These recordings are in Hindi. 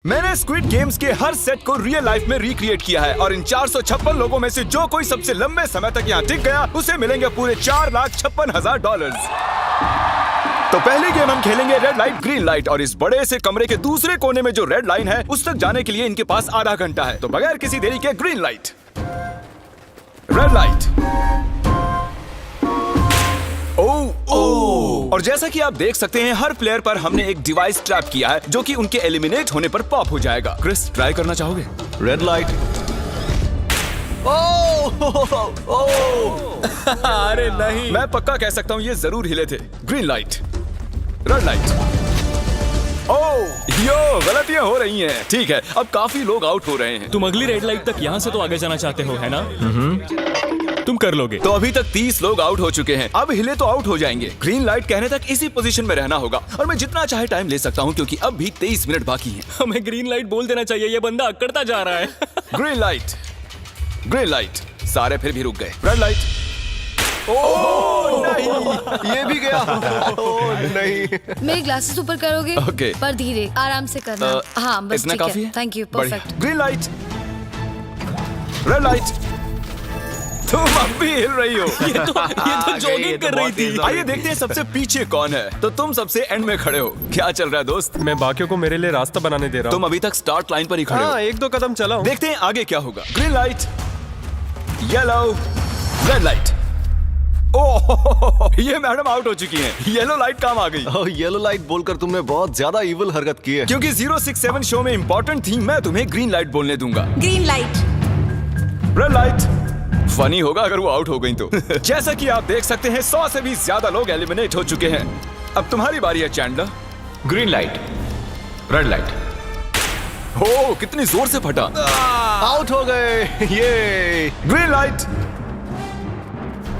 मैंने स्क्विड गेम्स के हर सेट को रियल लाइफ में रिक्रिएट किया है और इन 456 लोगों में से जो कोई सबसे लंबे समय तक यहाँ टिक गया उसे मिलेंगे पूरे $4,56,000। तो पहली गेम हम खेलेंगे रेड लाइट ग्रीन लाइट और इस बड़े से कमरे के दूसरे कोने में जो रेड लाइन है उस तक जाने के लिए इनके पास आधा घंटा है। तो बगैर किसी देरी के ग्रीन लाइट, रेड लाइट। और जैसा कि आप देख सकते हैं हर प्लेयर पर हमने एक डिवाइस ट्रैप किया है जो कि उनके एलिमिनेट होने पर पॉप हो जाएगा। क्रिस, ट्राई करना चाहोगे? Red light. अरे नहीं, मैं पक्का कह सकता हूँ ये जरूर हिले थे। Green light, red light. Yo, गलतियां हो रही हैं। ठीक है, अब काफी लोग आउट हो रहे हैं। तुम अगली रेड लाइट तक यहाँ से तो आगे जाना चाहते हो, है ना? तुम कर लोगे। तो अभी तक 30 लोग आउट हो चुके हैं। अब हिले तो आउट हो जाएंगे। ग्रीन लाइट कहने तक इसी पोजीशन में रहना होगा और मैं जितना चाहे टाइम ले सकता हूँ क्योंकि अब भी 23 मिनट बाकी हैं। हमें ग्रीन लाइट बोल देना चाहिए, ये बंदा अकड़ता जा रहा है। Green light, green light. सारे फिर भी रुक गए। Red light. नहीं, ये भी गया। नहीं। मेरे ग्लासेस ऊपर करोगे? ओके। पर धीरे, आराम से करना। हाँ, बस इतना ठीक काफी है। है? थैंक यू, बढ़िया। Perfect. Green light, red light. तुम अब भी हिल रही हो। ये तो जॉगिंग कर रही थी। आइए देखते हैं सबसे पीछे कौन है। तो तुम सबसे एंड में खड़े हो। क्या चल रहा है दोस्त? मैं बाकियों को मेरे लिए रास्ता बनाने दे रहा तुम हूँ। अभी तक स्टार्ट लाइन पर ही खड़े हो। हाँ, एक दो कदम चला हूँ। देखते हैं आगे क्या होगा। Green light, yellow, red light. Oh, ये मैडम आउट हो चुकी हैं। येलो लाइट काम आ गई। येलो लाइट बोलकर तुमने बहुत ज्यादा इविल हरकत की है। क्योंकि 067 शो में इंपॉर्टेंट थी, मैं तुम्हें ग्रीन लाइट बोलने दूंगा। Green light. Red light. Funny होगा अगर वो आउट हो गई तो। जैसा कि आप देख सकते हैं 100 से भी ज्यादा लोग एलिमिनेट हो चुके हैं। अब तुम्हारी बारी है Chandler. Green light, red light. हो, कितनी जोर से फटा। आउट हो गए। ये ग्रीन लाइट,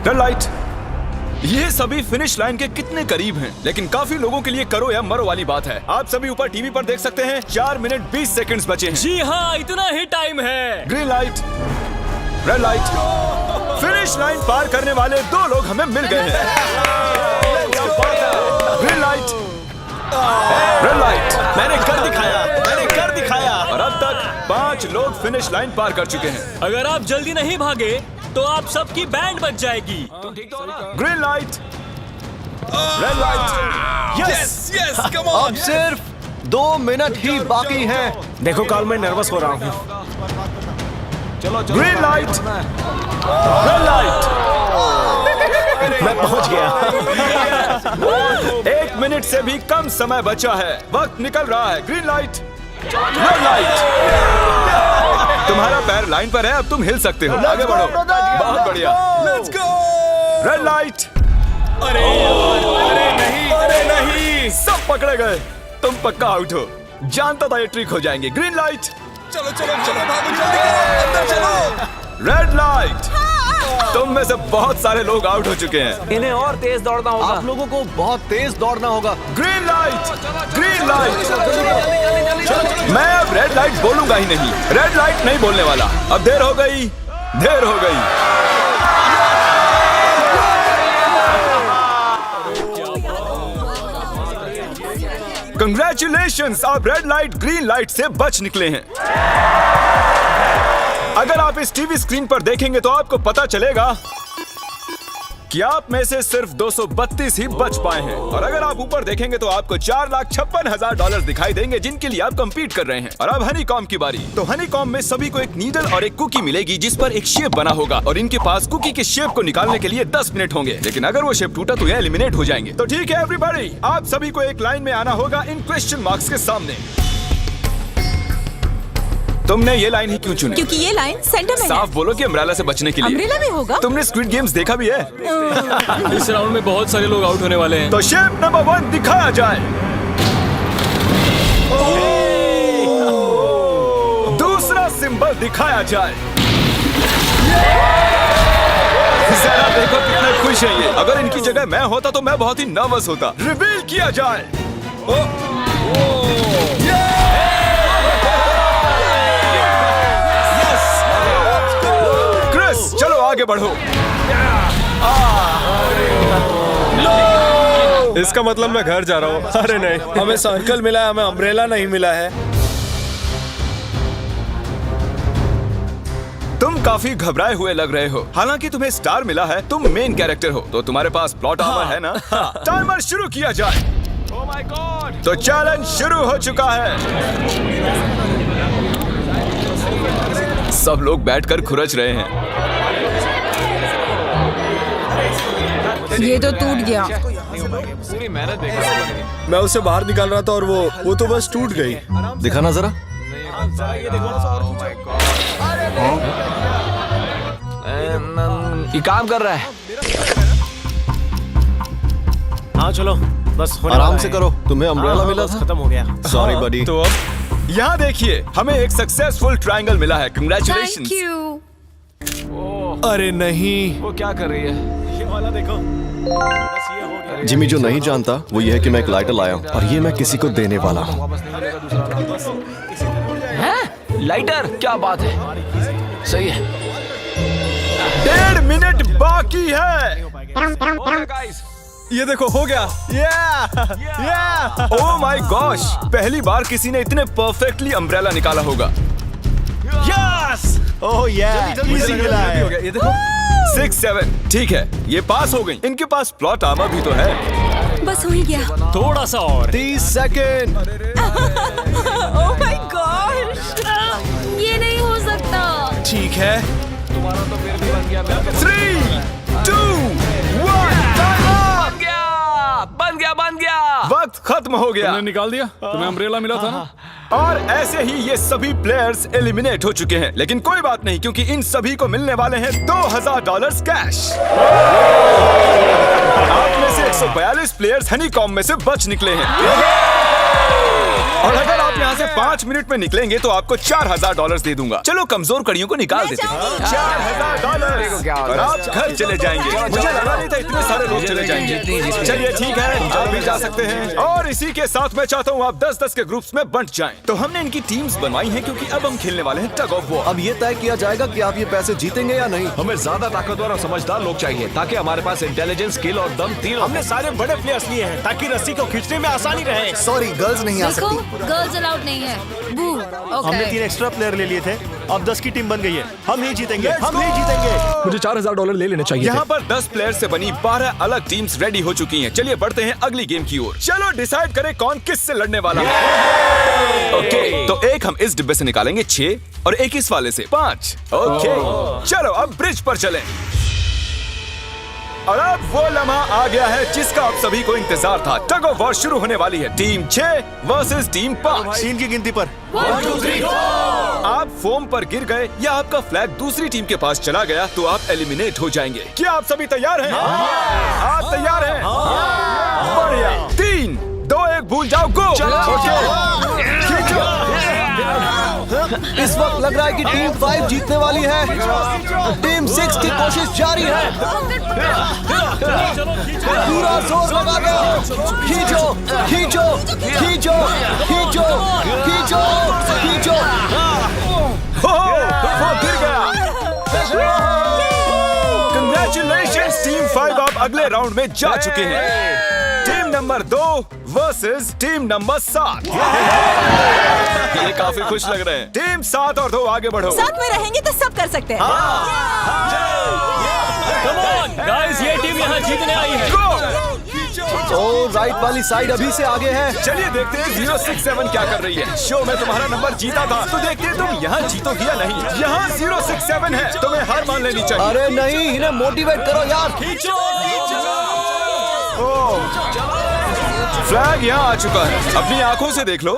रेड लाइट। ये सभी फिनिश लाइन के कितने करीब हैं, लेकिन काफी लोगों के लिए करो या मरो वाली बात है। आप सभी ऊपर टीवी पर देख सकते हैं 4 मिनट 20 सेकंड्स बचे हैं। जी हाँ, इतना ही टाइम है। Green light, red light. Finish line पार करने वाले 2 लोग हमें मिल गए हैं। Green light, red light. मैंने कर दिखाया, मैंने कर दिखाया। और अब तक 5 लोग फिनिश लाइन पार कर चुके हैं। अगर आप जल्दी नहीं भागे तो आप सबकी बैंड बच जाएगी। Green light, red light. Yes yes, come on. अब सिर्फ 2 मिनट ही बाकी हैं। देखो काल, मैं नर्वस हो रहा हूँ। Green light, red light. मैं पहुंच गया। 1 मिनट से भी कम समय बचा है। वक्त निकल रहा है। Green light, red light. तुम्हारा पैर लाइन पर है, अब तुम हिल सकते हो। आगे बढ़ो। बहुत बढ़िया। Let's go. Red light. अरे नहीं, अरे नहीं। सब पकड़े गए। तुम पक्का आउट हो। जानता था ये ट्रिक हो जाएंगे। Green light. चलो चलो चलो, भागो जल्दी, अंदर चलो। Red light. तुम में से बहुत सारे लोग आउट हो चुके हैं। इन्हें और तेज दौड़ना होगा। आप लोगों को बहुत तेज दौड़ना होगा। Green light, green light. मैं अब रेड लाइट बोलूंगा ही नहीं। रेड लाइट नहीं बोलने वाला। अब देर हो गई, देर हो गई। कंग्रेचुलेशंस, आप रेड लाइट ग्रीन लाइट से बच निकले हैं। अगर आप इस टीवी स्क्रीन पर देखेंगे तो आपको पता चलेगा कि आप में से सिर्फ 232 ही बच पाए हैं। और अगर आप ऊपर देखेंगे तो आपको $4,56,000 दिखाई देंगे जिनके लिए आप कंपीट कर रहे हैं। और अब हनीकॉम की बारी। तो हनीकॉम में सभी को एक नीडल और एक कुकी मिलेगी जिस पर एक शेप बना होगा और इनके पास कुकी के शेप को निकालने के लिए 10 मिनट होंगे। लेकिन अगर वो शेप टूटा तो ये एलिमिनेट हो जाएंगे। तो ठीक है एवरीबॉडी, आप सभी को एक लाइन में आना होगा इन क्वेश्चन मार्क्स के सामने। तुमने ये लाइन ही क्यों चुनी? क्योंकि ये लाइन सेंटर में है। साफ बोलो कि अम्ब्रेला से बचने के लिए। अम्ब्रेला में होगा? तुमने स्क्विड गेम्स देखा भी है? इस राउंड में बहुत सारे लोग आउट होने वाले हैं। तो शेप नंबर 1 दिखाया जाए। दूसरा सिंबल दिखाया जाए। जरा देखो कितने खुश हैं ये। अगर इनकी जगह मैं होता तो मैं बहुत ही नर्वस होता। रिवील किया जाए। क्रिस, चलो आगे बढ़ो। इसका मतलब मैं घर जा रहा हूँ। अरे नहीं, हमें सर्कल मिला है, हमें अम्ब्रेला नहीं मिला है। काफी घबराए हुए लग रहे हो। हालांकि तुम्हें स्टार मिला है, तुम मेन कैरेक्टर हो, तो तुम्हारे पास प्लॉट आर्मर है ना? टाइमर शुरू किया जाए। Oh my God! तो चैलेंज शुरू हो चुका है। सब लोग बैठकर खुरच रहे हैं। ये तो टूट गया। पूरी मेहनत बेकार। मैं उसे बाहर निकाल रहा था और वो तो बस टूट गई। दिखाना जरा। ये काम कर रहा है। हाँ चलो, बस होने आराम वाला से है। करो, तुम्हें अम्ब्रेला हाँ, मिला बस था। खत्म हो गया। सॉरी बडी। तो अब यहाँ देखिए, हमें एक सक्सेसफुल ट्रायंगल मिला है। Thank congratulations. यू। अरे नहीं, वो क्या कर रही है? ये वाला देखो, बस ये हो गया। जिमी जो नहीं जानता वो ये है कि मैं एक लाइटर लाया हूँ और ये मैं किसी को देने वाला हूँ। वापस नहीं मिलेगा दूसरा। हैं? लाइटर? क्या बात है? सही है। 1.5 मिनट बाकी है। Okay, guys. ये देखो, हो गया। ओह माय गॉश, पहली बार किसी ने इतने परफेक्टली अम्ब्रेला निकाला होगा। यस! ओह जल्दी इजी लगा, मिला जल्दी है। हो गया। ये देखो, 6-7 ठीक है, ये पास हो गई। इनके पास प्लॉट आर्मर भी तो है। बस हो ही गया। थोड़ा सा और। 30 सेकेंड। Oh my God. ये नहीं हो सकता। ठीक है। तुम्हारा तो फिर भी बन गया। 3, 2, 1, बन गया। वक्त खत्म हो गया। तुमने निकाल दिया? तुम्हें अम्ब्रेला मिला था ना? और ऐसे ही ये सभी प्लेयर्स एलिमिनेट हो चुके हैं। लेकिन कोई बात नहीं, क्योंकि इन सभी को मिलने वाले हैं $2000 कैश। आप में से 142 प्लेयर्स हनीकॉम्ब में से बच निकले हैं। और अगर आप यहाँ से 5 मिनट में निकलेंगे तो आपको $4000 दे दूंगा। चलो कमजोर कड़ियों को निकाल देते हैं। $4000 और आप घर चले जाएंगे। मुझे लगा नहीं था इतने सारे लोग चले जाएंगे। चलिए ठीक है, आप भी जा सकते हैं। और इसी के साथ मैं चाहता हूँ आप 10-10 के ग्रुप्स में बंट जाएं। तो हमने इनकी टीम्स बनवाई हैं क्योंकि अब हम खेलने वाले हैं टग ऑफ वॉर। अब ये तय किया जाएगा कि आप ये पैसे जीतेंगे या नहीं। हमें ज्यादा ताकतवर और समझदार लोग चाहिए ताकि हमारे पास इंटेलिजेंस, स्किल और दम तीनों। हमने सारे बड़े प्लेयर्स लिए हैं ताकि रस्सी को खींचने में आसानी रहे। सॉरी, गर्ल्स नहीं आ देखो, सकती। गर्ल्स अलाउड नहीं है। बू। हमने 3 ओके। एक्स्ट्रा प्लेयर ले लिए थे, अब 10 की टीम बन गई है। हम नहीं जीतेंगे, हम नहीं जीतेंगे। मुझे $4000 ले लेने चाहिए यहाँ पर 10 प्लेयर से बनी 12 अलग टीम्स रेडी हो चुकी हैं। चलिए बढ़ते हैं अगली गेम की ओर। चलो डिसाइड करें कौन किस से लड़ने वाला है। ओके, तो एक हम इस डिब्बे से निकालेंगे 6 और एक इस वाले से 5। ओके, चलो अब ब्रिज पर चलें। और अब वो लम्हा आ गया है जिसका आप सभी को इंतजार था। टग ऑफ वॉर शुरू होने वाली है। Team 6 versus team 5। 3 की गिनती पर। 1, 2, 3, 4। आप फोम पर गिर गए या आपका फ्लैग दूसरी टीम के पास चला गया तो आप एलिमिनेट हो जाएंगे। क्या आप सभी तैयार हैं? आप तैयार हैं? बढ़िया। 3, 2, 1 भूल जाओ, गो। इस वक्त लग रहा है कि टीम 5 जीतने वाली है। टीम 6 की कोशिश जारी है। पूरा जोर लगा दो। खींचो, खींचो, खींचो, खींचो, खींचो, खींचो। वो गिर गया। कंग्रेचुलेशंस टीम 5, आप अगले राउंड में जा चुके हैं। Team number 2 versus team number 7। ये काफी खुश लग रहे हैं। टीम 7 और 2 आगे बढ़ो। साथ में रहेंगे तो सब कर सकते हैं। कम ऑन गाइस, ये टीम यहाँ जीतने आई है। तो राइट वाली साइड अभी से आगे है। चलिए देखते हैं 067 क्या कर रही है। शो में तुम्हारा नंबर जीता था, तो देखते हैं तुम यहाँ जीतोगी या नहीं। यहाँ 067 है, तुम्हें हार मान लेनी चाहिए। अरे नहीं, इन्हें मोटिवेट करो यार। फ्लैग यहाँ आ चुका है, अपनी आंखों से देख लो।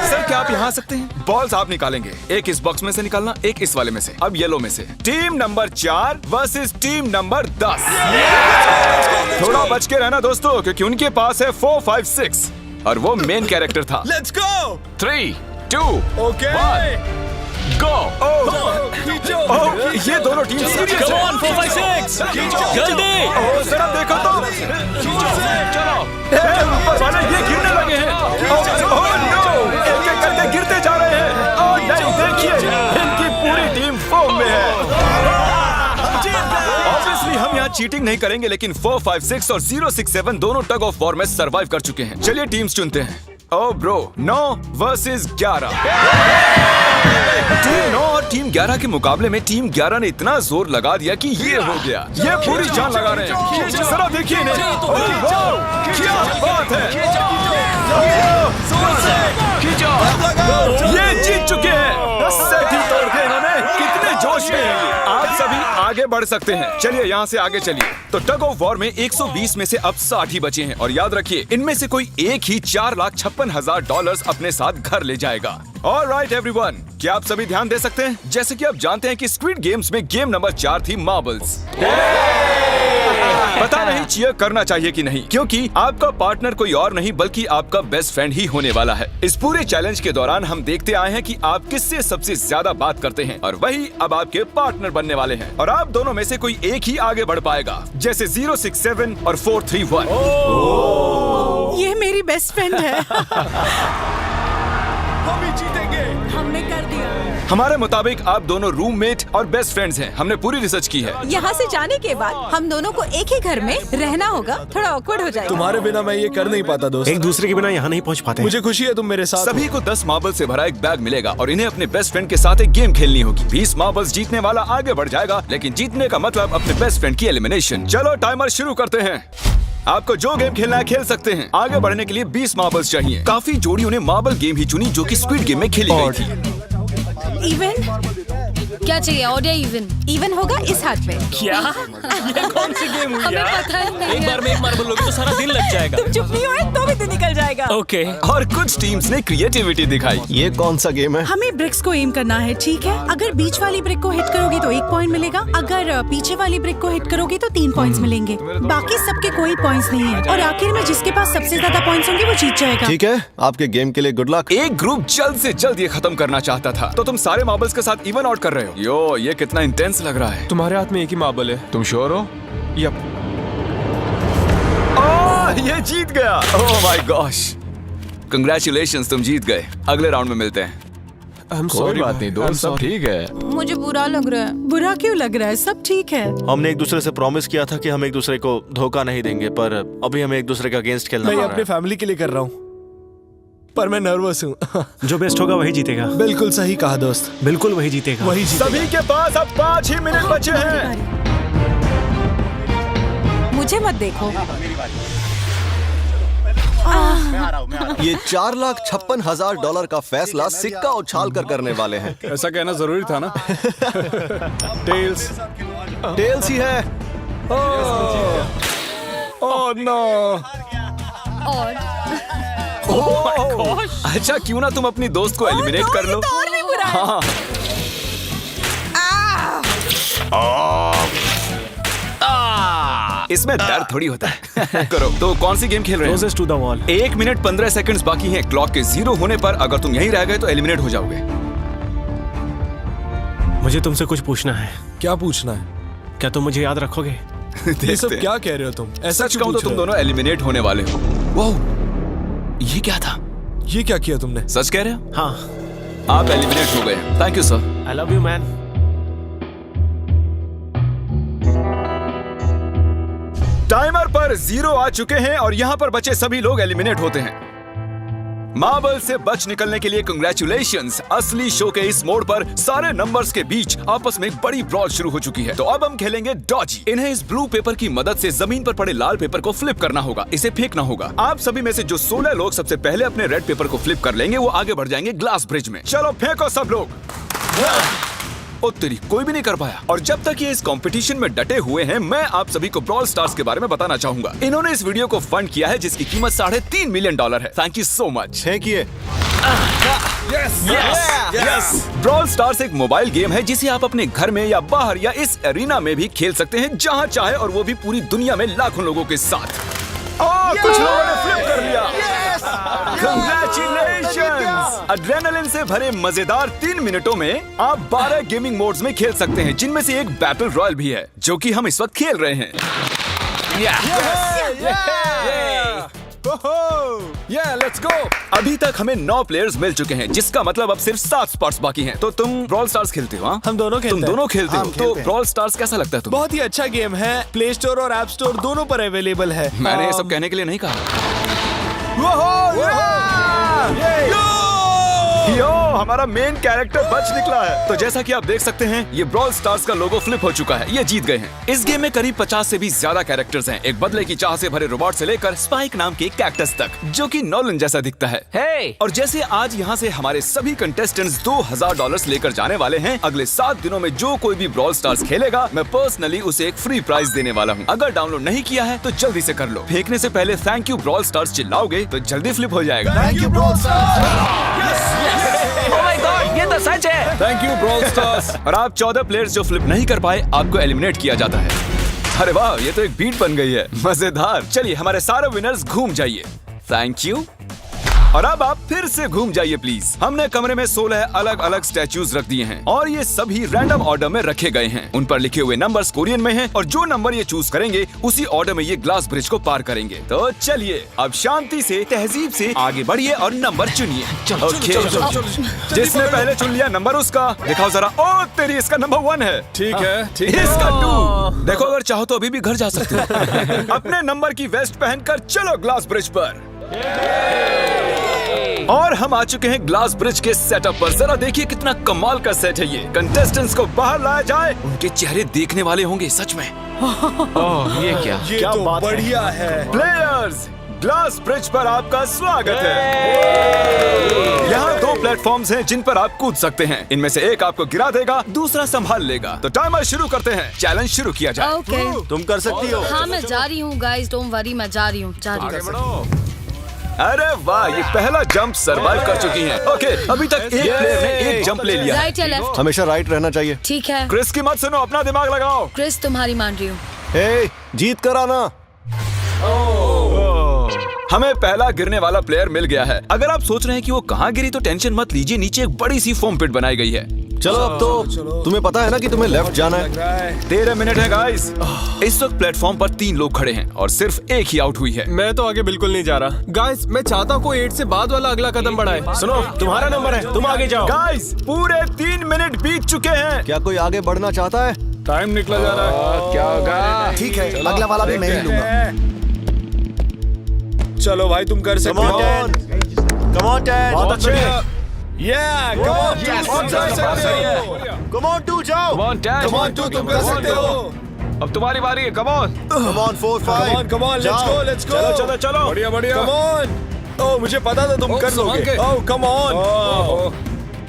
सर क्या आप यहाँ आ सकते हैं? बॉल्स आप निकालेंगे, एक इस बॉक्स में से निकालना, एक इस वाले में से। अब येलो में से। Team number 4 versus team number 10। थोड़ा बच के रहना दोस्तों, क्योंकि उनके पास है 4, 5, 6 और वो मेन कैरेक्टर था। Let's go. 3, 2, ओके। 1 गो। ये दोनों टीम सीरियस कम है। ऑन 4, 5, 6 जल्दी। जरा देखो तो। चलो ऊपर वाले ये गिरने लगे हैं। ओह नो, एक-एक करके गिरते जा रहे हैं। ओह नहीं, देखिए इनकी पूरी टीम फॉर्म में है। ऑब्वियसली हम यहाँ चीटिंग नहीं करेंगे, लेकिन 4, 5, 6 और 067 दोनों टग ऑफ वॉर में सरवाइव कर चुके हैं। चलिए टीम्स चुनते हैं। ओ ब्रो, 9 वर्सेस 11। टीम 9 और टीम 11 के मुकाबले में टीम 11 ने इतना जोर लगा दिया कि ये हो गया। ये पूरी जान लगा रहे हैं। जरा देखिए इन्हें। ओह, वाह, क्या बात है। ये जीत चुके हैं। सेट ही तोड़ दिए इन्होंने। कितने जोश में हैं ये। आप सभी आगे बढ़ सकते हैं। चलिए यहाँ से आगे चलिए। तो टग ऑफ वॉर में 120 में से अब 60 ही बचे हैं और याद रखिए इनमें से कोई एक ही $4,56,000 अपने साथ घर ले जाएगा। ऑलराइट एवरीवन, क्या आप सभी ध्यान दे सकते हैं? जैसे कि आप जानते हैं कि स्क्विड गेम्स में गेम नंबर 4 थी मार्बल्स। पता नहीं चीयर करना चाहिए कि नहीं, क्योंकि आपका पार्टनर कोई और नहीं बल्कि आपका बेस्ट फ्रेंड ही होने वाला है। इस पूरे चैलेंज के दौरान हम देखते आए हैं कि आप किससे सबसे ज्यादा बात करते हैं और वही अब आपके पार्टनर बनने वाले हैं और आप दोनों में से कोई एक ही आगे बढ़ पाएगा, जैसे 067 और 431। ये मेरी बेस्ट फ्रेंड है। हम ही जीतेंगे। हमने कर दिया। हमारे मुताबिक आप दोनों रूममेट और बेस्ट फ्रेंड्स हैं। हमने पूरी रिसर्च की है। यहाँ से जाने के बाद हम दोनों को एक ही घर में रहना होगा। थोड़ा ऑकवर्ड हो जाएगा। तुम्हारे बिना मैं ये कर नहीं पाता दोस्त। एक दूसरे के बिना यहाँ नहीं पहुँच पाते। मुझे खुशी है तुम मेरे साथ सभी को 10 मार्बल से भरा एक बैग मिलेगा और इन्हें अपने बेस्ट फ्रेंड के साथ एक गेम खेलनी होगी। 20 मार्बल्स जीतने वाला आगे बढ़ जाएगा, लेकिन जीतने का मतलब अपने बेस्ट फ्रेंड की एलिमिनेशन। चलो टाइमर शुरू करते हैं। आपको जो गेम खेलना है खेल सकते हैं। आगे बढ़ने के लिए 20 मार्बल्स चाहिए। काफी जोड़ियों ने मार्बल गेम ही चुनी जो कि स्क्विड गेम में खेली गई थी। इवन क्या चाहिए? ऑड या इवन? इवन होगा इस हाथ पे। क्या? ये कौन सी गेम हुई हमें यार? पता ही नहीं एक है। बार में एक मार्बल लोगे तो सारा दिन लग जाएगा। तुम चुप नहीं हुए तो भी दिन निकल जाएगा। ओके। और कुछ टीम्स ने क्रिएटिविटी दिखाई। ये कौन सा गेम है? हमें ब्रिक्स को एम करना है, ठीक है? अगर बीच वाली ब्रिक को हिट करोगे तो 1 पॉइंट मिलेगा। अगर पीछे वाली ब्रिक को हिट करोगे तो 3 पॉइंट्स मिलेंगे। बाकी सबके कोई पॉइंट्स नहीं है और आखिर में जिसके पास सबसे ज्यादा पॉइंट्स होंगे वो जीत जाएगा। ठीक है, आपके गेम के लिए गुड लक। एक ग्रुप जल्द से जल्द ये खत्म करना चाहता था, तो तुम सारे मार्बल्स के साथ इवन आउट कर रहे हो। यो, ये कितना इंटेंस लग रहा है। तुम्हारे हाथ में एक ही मार्बल है, तुम श्योर हो? यप। ये जीत गया। ओह माय गॉश, कंग्रेचुलेशंस, तुम जीत गए। अगले राउंड में मिलते हैं। कोई बात नहीं दोस्त, सब ठीक है। मुझे बुरा लग रहा है। बुरा क्यों लग रहा है? सब ठीक है। हमने एक दूसरे से प्रॉमिस किया था कि हम एक दूसरे को धोखा नहीं देंगे, पर अभी हमें एक दूसरे का अगेंस्ट खेलना मैं पड़ ये रहा अपने है। फैमिली के लिए कर रहा हूँ, पर मैं नर्वस हूँ। जो बेस्ट होगा वही जीतेगा। बिल्कुल सही कहा दोस्त, बिल्कुल वही जीतेगा। वही जीतेगा। सभी के पास अब 5 ही मिनट बचे हैं। मुझे मत देखो। ये $4,56,000 का फैसला सिक्का उछाल कर करने वाले हैं। ऐसा कहना जरूरी था ना। टेल्स ही है। Oh no. और अच्छा, क्यों ना तुम अपनी दोस्त को एलिमिनेट कर लो। और भी बुरा है। हाँ। इसमें दर्द थोड़ी होता है। करो। तो कौन सी गेम खेल रहे हैं? Closest to the wall। 1 minute 15 seconds बाकी हैं। क्लॉक के 0 होने पर अगर तुम यहीं रह गए तो एलिमिनेट हो जाओगे। मुझे तुमसे कुछ पूछना है। क्या पूछना है? क्या तुम मुझे याद रखोगे? ये सब देखते हैं। क्या कह रहे हो तुम? ऐसा सच क्यों कहूं तो पूछ तुम रहे हो? दोनों एलिमिनेट होने वाले हो। वाह, ये क्या था? ये क्या किया तुमने? सच कह रहे हो? हाँ। आप एलिमिनेट हो गए। Thank you sir. I love you man. Timer पर 0 आ चुके हैं और यहाँ पर बचे सभी लोग एलिमिनेट होते हैं। मार्बल से बच निकलने के लिए कंग्रेचुलेशंस। असली शो के इस मोड़ पर सारे नंबर्स के बीच आपस में एक बड़ी ब्रॉल शुरू हो चुकी है। तो अब हम खेलेंगे डॉजी। इन्हें इस ब्लू पेपर की मदद से जमीन पर पड़े लाल पेपर को फ्लिप करना होगा, इसे फेंकना होगा। आप सभी में से जो 16 लोग सबसे पहले अपने रेड पेपर को फ्लिप कर लेंगे वो आगे बढ़ जाएंगे ग्लास ब्रिज में। चलो फेंको सब लोग। ओ तेरी, कोई भी नहीं कर पाया। और जब तक ये इस कंपटीशन में डटे हुए हैं, मैं आप सभी को ब्रॉल स्टार्स के बारे में बताना चाहूंगा। इन्होंने इस वीडियो को फंड किया है जिसकी कीमत $3.5 मिलियन है। Thank you so much. फेंकिए। ब्रॉल स्टार्स एक मोबाइल गेम है जिसे आप अपने घर में या बाहर या इस एरिना में भी खेल सकते हैं, जहां चाहे, और वो भी पूरी दुनिया में लाखों लोगों के साथ। कुछ लोगों ने फ्लिप कर लिया। Congratulations! एड्रेनलिन से भरे मजेदार 3 मिनटों में आप 12 गेमिंग मोड्स में खेल सकते हैं, जिनमें से एक बैटल रॉयल भी है, जो कि हम इस वक्त खेल रहे हैं। Let's go. अभी तक हमें 9 प्लेयर्स मिल चुके हैं, जिसका मतलब अब सिर्फ 7 स्पॉट्स बाकी हैं। तो तुम ब्रॉल स्टार्स खेलते हो? हाँ, हम दोनों खेलते तुम हैं। दोनों खेलते हो। हम तो खेलते हैं। ब्रॉल स्टार्स कैसा लगता है तुम्हें? बहुत ही अच्छा गेम है। प्ले स्टोर और ऐप स्टोर दोनों पर अवेलेबल है। मैंने ये सब कहने के लिए नहीं कहा। यो, हमारा मेन कैरेक्टर बच निकला है। तो जैसा कि आप देख सकते हैं, ये ब्रॉल स्टार्स का लोगो फ्लिप हो चुका है। ये जीत गए हैं। इस गेम में करीब 50 से भी ज्यादा कैरेक्टर्स हैं। एक बदले की चाह से भरे रोबोट से लेकर स्पाइक नाम के कैक्टस तक, जो कि नॉलन जैसा दिखता है। हे और जैसे आज यहाँ से हमारे सभी कंटेस्टेंट्स $2000 लेकर जाने वाले हैं, अगले 7 दिनों में जो कोई भी ब्रॉल स्टार्स खेलेगा, मैं पर्सनली उसे एक फ्री प्राइज देने वाला हूँ। अगर डाउनलोड नहीं किया है तो जल्दी से कर लो। फेंकने से पहले थैंक यू ब्रॉल स्टार्स चिल्लाओगे तो जल्दी फ्लिप हो जाएगा। Thank you bro. Oh my God, ये तो सच है। Thank you brawl stars. और आप 14 प्लेयर्स जो फ्लिप नहीं कर पाए, आपको एलिमिनेट किया जाता है। अरे वाह, ये तो एक बीट बन गई है, मजेदार। चलिए हमारे सारे विनर्स घूम जाइए। Thank you. और अब आप फिर से घूम जाइए प्लीज। हमने कमरे में 16 अलग अलग स्टैचूज रख दिए हैं और ये सभी रैंडम ऑर्डर में रखे गए हैं। उन पर लिखे हुए नंबर्स कोरियन में हैं और जो नंबर ये चूज करेंगे उसी ऑर्डर में ये ग्लास ब्रिज को पार करेंगे। तो चलिए अब शांति से, तहजीब से आगे बढ़िए और नंबर चुनिए। ओके, जिसने पहले चुन लिया नंबर उसका दिखाओ जरा। ओ तेरी, इसका नंबर 1 है। ठीक है, ठीक है। इसका 2। देखो, अगर चाहो तो अभी भी घर जा सकते हो। अपने नंबर की वेस्ट पहनकर चलो ग्लास ब्रिज पर। और हम आ चुके हैं ग्लास ब्रिज के सेटअप पर। जरा देखिए कितना कमाल का सेट है ये। कंटेस्टेंट्स को बाहर लाया जाए, उनके चेहरे देखने वाले होंगे सच में। ये क्या? ये तो बढ़िया है। प्लेयर्स, ग्लास ब्रिज पर आपका स्वागत है। यहाँ 2 प्लेटफॉर्म्स हैं जिन पर आप कूद सकते हैं। इनमें से एक आपको गिरा देगा, दूसरा संभाल लेगा। तो टाइमर शुरू करते हैं। चैलेंज शुरू किया जाए। ओके। तुम कर सकती हो। हाँ, मैं जा रही हूँ गाइस, डोंट वरी, मैं जा रही हूँ, जा रही हूँ। अरे वाह, ये पहला जंप सरवाइव कर चुकी हैं। ओके, अभी तक एक प्लेयर ने एक जंप ले लिया है। राइट या लेफ्ट? हमेशा राइट रहना चाहिए। ठीक है क्रिस की मत सुनो, अपना दिमाग लगाओ। क्रिस, तुम्हारी मान रही हूँ। हे, जीत कर आना। हमें पहला गिरने वाला प्लेयर मिल गया है। अगर आप सोच रहे हैं कि वो कहाँ गिरी तो टेंशन मत लीजिए, नीचे एक बड़ी सी फोम पिट बनाई गई है। चलो अब तो तुम्हें पता है ना कि तुम्हें लेफ्ट जाना है। 13 मिनट है गाइस। इस वक्त प्लेटफॉर्म पर 3 लोग खड़े हैं और सिर्फ एक ही आउट हुई है। मैं तो आगे बिल्कुल नहीं जा रहा। गाइस, मैं चाहता हूँ कोई 8 से बाद वाला अगला कदम बढ़ाए। सुनो, तुम्हारा नंबर है, तुम आगे जाओ। गाइस, पूरे 3 मिनट बीत चुके हैं। क्या कोई आगे बढ़ना चाहता है? टाइम निकला जा रहा है। क्या होगा? ठीक है, अगला वाला भी मैं ही लूंगा। चलो भाई, तुम कर सकते हो। Come on ten. बहुत अच्छे। Yeah, come on, Yes, तुम कर सकते हो। Come on, 2 जाओ। Come on, Dad. Come on, 2 तुम कर सकते हो। अब तुम्हारी बारी है, come on. Come on, 4, 5. Come on, let's go, let's go. चलो चलो चलो। बढ़िया बढ़िया। Come on. Oh, मुझे पता था तुम कर संभाल लोगे। के। Oh, come on.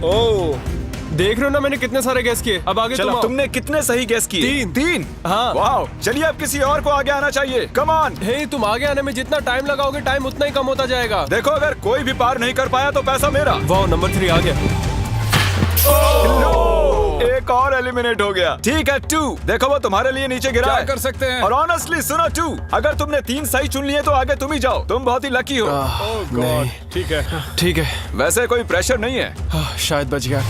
Oh. देख रहे हो ना, मैंने कितने सारे गैस किए। अब आगे चलो, तुम आओ। तुमने कितने सही गेस किए? 3। हाँ। वाओ, चलिए अब किसी और को आगे आना चाहिए। Come on. हे, तुम आगे आने में जितना टाइम लगाओगे, टाइम उतना ही कम होता जाएगा। देखो, अगर कोई भी पार नहीं कर पाया तो पैसा मेरा। वाह, नंबर 3 आ गया। एक और एलिमिनेट हो गया। ठीक है 2, देखो वो तुम्हारे लिए नीचे गिरा क्या है। कर सकते हैं? और ऑनेस्टली सुनो 2, अगर तुमने 3 सही चुन लिए तो आगे तुम ही जाओ। तुम बहुत ही लकी हो। नहीं, ठीक है, ठीक है। वैसे कोई प्रेशर नहीं है। शायद बच गया।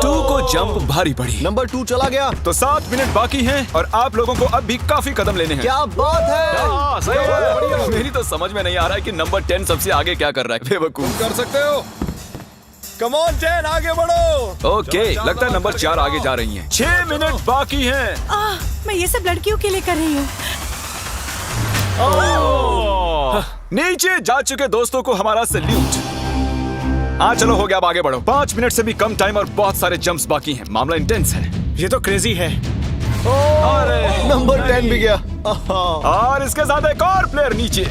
2 को जंप भारी पड़ी। नंबर 2 चला गया। तो 7 मिनट बाकी हैं और आप लोगों को अब भी काफी कदम लेने हैं। क्या बात है। हाँ, सही है। मेरी तो समझ में नहीं आ रहा है कि नंबर 10 सबसे आगे क्या कर रहा है। बेवकूफ। कर सकते हो। Come on, 10, आगे बढ़ो। ओके, लगता है नंबर 4 आगे जा रही हैं। 6 मिनट बाकी हैं। मैं ये सब लड़कियों के लिए कर रही हूँ। नीचे जा चुके दोस्तों को हमारा सैल्यूट। चलो हो गया, अब आगे बढ़ो। 5 मिनट से भी कम टाइम और बहुत सारे जंप्स बाकी हैं। मामला इंटेंस है। ये तो क्रेजी है। नंबर 10 भी गया। और इसके साथ एक और प्लेयर नीचे।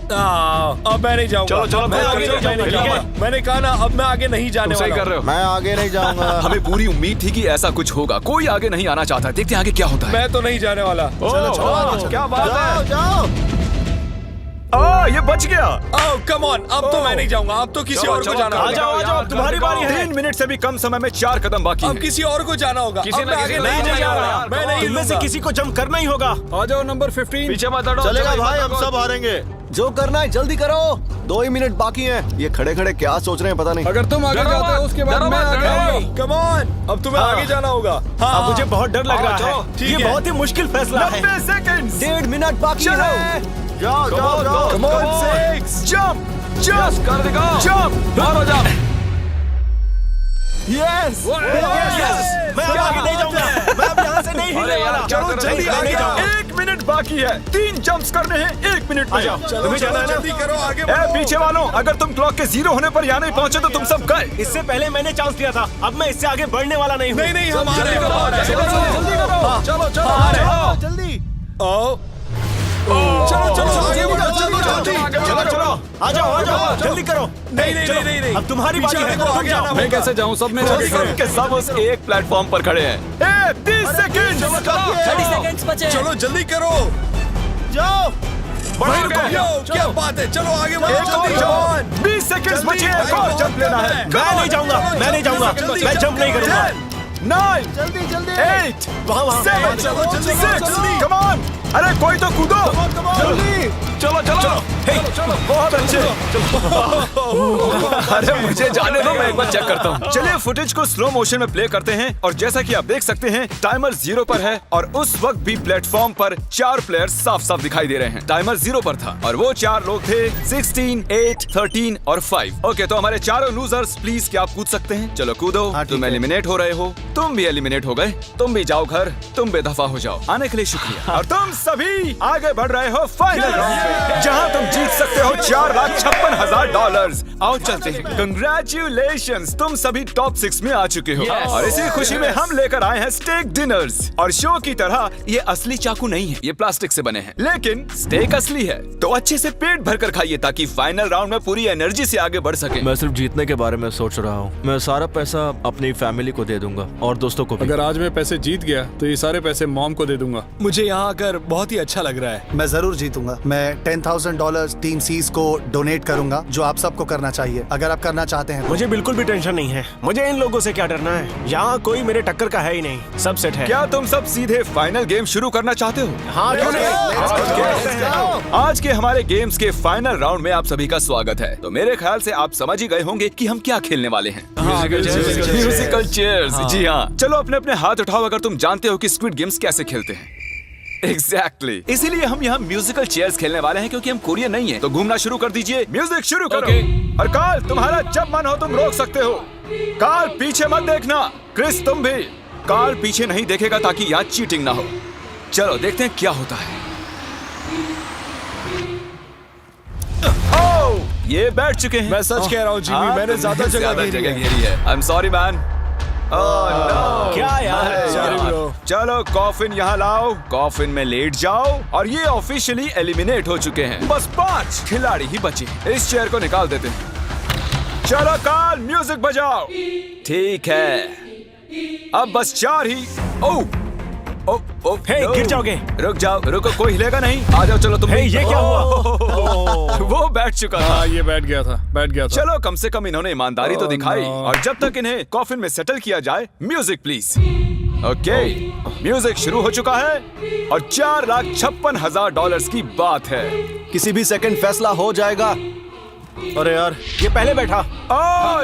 अब मैं नहीं जाऊंगा। चलो, चलो, मैं आगे नहीं जाऊंगा। मैंने कहा ना, अब मैं आगे नहीं जाने सही वाला कर रहे हो। मैं आगे नहीं जाऊंगा। हमें पूरी उम्मीद थी कि ऐसा कुछ होगा। कोई आगे नहीं आना चाहता। देखते हैं आगे क्या होता है। मैं तो नहीं जाने वाला। चलो, क्या बात है। जाओ। ये बच गया। कम ऑन, अब तो मैं नहीं जाऊंगा। अब तो किसी और को जाना होगा। आ जाओ, तुम्हारी बारी है। 3 मिनट से भी कम समय में 4 कदम बाकी अब हैं। किसी और को जाना होगा। किसी अब ना मैं किसी आगे को नहीं जाना जाने होगा। वाला। मैं नहीं तुम में से किसी को जंप करना ही होगा। आ जाओ नंबर 15। पीछे मत हटो। चलेगा भाई, हम सब हारेंगे। जो करना है जल्दी करो। 2 ही मिनट बाकी हैं। ये खड़े खड़े क्या सोच रहे हैं पता नहीं। अगर तुम आगे डरो जाते हो मत, उसके बाद डरो मैं मत, आगे डरो। आऊंगा। कम ऑन, अब तुम्हें आगे जाना होगा। हाँ, मुझे बहुत डर लग रहा है। ये बहुत ही मुश्किल फैसला 90 सेकंड्स। 1.5 मिनट बाकी चलो। है। जाओ जाओ जाओ। Come on, 6 जंप Yes, कर दिखाओ। जंप। मारो जंप। यस मैं अब आगे नहीं जाऊंगा। मैं अब यहाँ से नहीं अरे हिलने यार, वाला। क्या कर रहे हो? जल्दी आगे जाओ। 1 मिनट बाकी है। 3 जंप्स करने हैं 1 मिनट में। तुम्हें जाना है ना? जल्दी करो, आगे बढ़ो। पीछे वालों, अगर तुम क्लॉक के 0 होने पर यहाँ नहीं पहुँचे तो तुम सब गए। इससे पहले मैंने चांस लिया था, अब मैं इससे आगे बढ़ने वाला नहीं हूँ। नहीं हम आ रहे हैं। जल्दी चलो आ जाओ जल्दी करो। नहीं अब तुम्हारी बारी है। आगे आना। मैं कैसे जाऊँ? सब मेरे आगे खड़े हैं। सबके सब उस एक प्लेटफॉर्म पर खड़े हैं। 30 सेकंड। 30 सेकंड्स बचे। चलो जल्दी करो। जाओ। क्या बात है, चलो आगे बढ़ो। एक और जंप। 20 सेकंड बचे, एक और जंप लेना है। मैं नहीं जाऊंगा, मैं जंप नहीं करूंगा। 9 जल्दी 8 वहाँ 7 चलो, जल्दी 6 जल्दी। Come on. अरे कोई तो कूदो। चलो बहुत अच्छे। अरे मुझे जाने दो, मैं एक बार चेक करता हूँ। चलिए फुटेज को स्लो मोशन में प्ले करते हैं और जैसा कि आप देख सकते हैं टाइमर 0 पर है और उस वक्त भी प्लेटफॉर्म पर 4 प्लेयर्स साफ साफ दिखाई दे रहे हैं। टाइमर 0 पर था और वो 4 लोग थे 16, 8, 13 और 5। ओके, तो हमारे चारों लूजर्स प्लीज क्या आप कूद सकते हैं? चलो कूदो। तुम एलिमिनेट हो रहे हो, तुम भी एलिमिनेट हो गए, तुम भी जाओ घर, तुम बेदफा हो जाओ। आने के लिए शुक्रिया। और तुम सभी आगे बढ़ रहे हो फाइनल राउंड पे, जहां तुम जीत सकते हो $4,56,000। आओ चलते हैं। कंग्रेचुलेशंस, तुम सभी टॉप 6 में आ चुके हो। और इसी खुशी में हम लेकर आए हैं स्टेक डिनर्स। और शो की तरह ये असली चाकू नहीं है, ये प्लास्टिक से बने हैं, लेकिन स्टेक असली है। तो अच्छे से पेट भर कर खाइए ताकि फाइनल राउंड में पूरी एनर्जी से आगे बढ़ सके। मैं सिर्फ जीतने के बारे में सोच रहा हूँ। मैं सारा पैसा अपनी फैमिली को दे दूंगा और दोस्तों को भी। अगर आज मैं पैसे जीत गया तो ये सारे पैसे मॉम को दे दूंगा। मुझे यहाँ आकर बहुत ही अच्छा लग रहा है। मैं जरूर जीतूंगा। मैं $10,000 टीम सीज को डोनेट करूंगा, जो आप सबको करना चाहिए अगर आप करना चाहते हैं। मुझे बिल्कुल भी टेंशन नहीं है। मुझे इन लोगों से क्या डरना है, यहाँ कोई मेरे टक्कर का है ही नहीं, सब सेट है। क्या तुम सब सीधे फाइनल गेम शुरू करना चाहते हो? हाँ, क्यों नहीं? आज के हमारे गेम्स के फाइनल राउंड में आप सभी का स्वागत है। तो मेरे ख्याल से आप समझ ही गए होंगे कि हम क्या खेलने वाले हैं। Musical chairs. जी हाँ, चलो अपने अपने हाथ उठाओ अगर तुम जानते हो कि स्क्विड गेम्स कैसे खेलते हैं। एग्जैक्टली, इसीलिए हम यहाँ म्यूजिकल चेयर्स खेलने वाले हैं क्योंकि हम कोरियन नहीं हैं। तो घूमना शुरू कर दीजिए, म्यूजिक शुरू करो। और कार्ल, तुम्हारा जब मन हो तुम रोक सकते हो। कार्ल पीछे मत देखना। क्रिस तुम भी। कार्ल पीछे नहीं देखेगा ताकि यहाँ चीटिंग ना हो। चलो देखते हैं क्या होता है। ओह, ये बैठ चुके हैं। मैं सच कह रहा हूँ जिमी, मैंने ज्यादा जगह घेरी है। I am sorry man. क्या यार? चलो कॉफिन यहाँ लाओ, कॉफिन में लेट जाओ। और ये ऑफिशियली एलिमिनेट हो चुके हैं। बस 5 खिलाड़ी ही बचे हैं। इस चेयर को निकाल देते हैं। चलो कार्ल, म्यूजिक बजाओ। ठीक है, अब बस 4 ही। ओह हे, गिर जाओगे। रुक जाओ, रुको, कोई हिलेगा नहीं। आ जाओ, चलो तुम। ये क्या हुआ? वो बैठ चुका था। ये बैठ गया था। चलो कम से कम इन्होंने ईमानदारी तो दिखाई। और जब तक इन्हें कॉफिन में सेटल किया जाए, म्यूजिक प्लीज। ओके, म्यूजिक शुरू हो चुका है और $4,56,000 की बात है। किसी भी सेकंड फैसला हो जाएगा। अरे यार, ये पहले बैठा।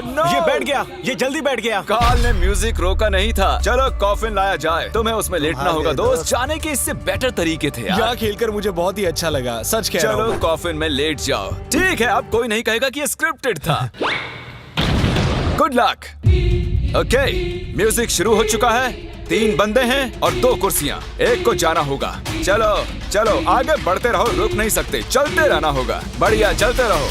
नो, ये बैठ गया, ये जल्दी बैठ गया। कार्ल ने म्यूजिक रोका नहीं था। चलो कॉफिन लाया जाए, तुम्हें उसमें लेटना होगा दोस्त। जाने के इससे बेटर तरीके थे यार। यहाँ खेलकर मुझे बहुत ही अच्छा लगा, सच कह रहा हूँ। चलो कॉफिन में लेट जाओ। ठीक है, अब कोई नहीं कहेगा कि ये स्क्रिप्टेड था। Good luck. ओके, म्यूजिक शुरू हो चुका है। 3 बंदे हैं और 2 कुर्सियां। एक को जाना होगा। चलो चलो आगे बढ़ते रहो, रुक नहीं सकते, चलते रहना होगा। बढ़िया, चलते रहो।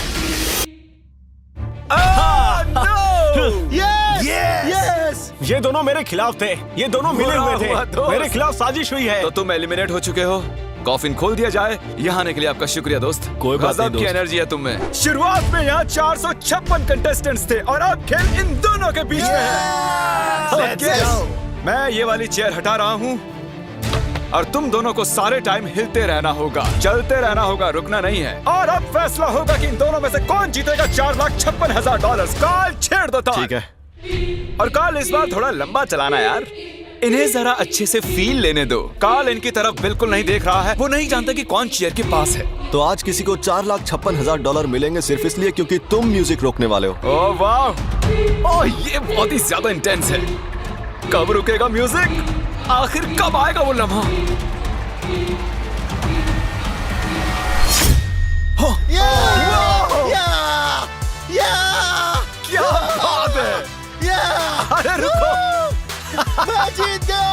यस! ये दोनों मेरे खिलाफ थे, ये दोनों मिले हुए थे। मेरे खिलाफ साजिश हुई है। तो तुम एलिमिनेट हो चुके हो। कॉफिन खोल दिया जाए। यहाँ आने के लिए आपका शुक्रिया दोस्त। कोई बात नहीं गजब की दोस्त। एनर्जी है तुम में। शुरुआत में यहाँ 456 कंटेस्टेंट्स थे और अब खेल इन दोनों के बीच में है। Okay, मैं ये वाली चेयर हटा रहा हूँ और तुम दोनों को सारे टाइम हिलते रहना होगा, चलते रहना होगा, रुकना नहीं है। और अब फैसला होगा कि इन दोनों में से कौन जीतेगा $4,56,000। कार्ल छेड़ दो। ठीक है। और कार्ल इस बार थोड़ा लंबा चलाना यार, इन्हें जरा अच्छे से फील लेने दो। कार्ल इनकी तरफ बिल्कुल नहीं देख रहा है, वो नहीं जानता कि कौन चेयर के पास है। तो आज किसी को $4,56,000 मिलेंगे सिर्फ इसलिए क्योंकि तुम म्यूजिक रोकने वाले हो। ओह वाह, ओह ये बहुत ही ज्यादा इंटेंस है। कब रुकेगा म्यूजिक? आखिर कब आएगा वो लम्हा? क्या बात है? अरे रुको, मैं जीत गया।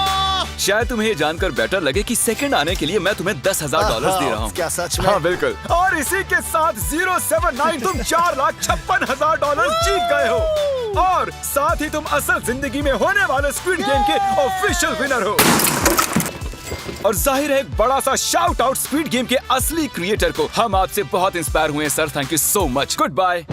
शायद तुम्हें ये जानकर बेटर लगे कि सेकंड आने के लिए मैं तुम्हें $10,000 दे रहा हूँ। क्या सच में? हाँ बिल्कुल। और इसी के साथ 079 तुम $4,56,000 जीत गए हो और साथ ही तुम असल जिंदगी में होने वाले स्क्विड गेम के ऑफिशियल विनर हो। और जाहिर है एक बड़ा सा शाउट आउट स्क्विड गेम के असली क्रिएटर को। हम आपसे बहुत इंस्पायर हुए हैं sir, thank you so much. Good bye.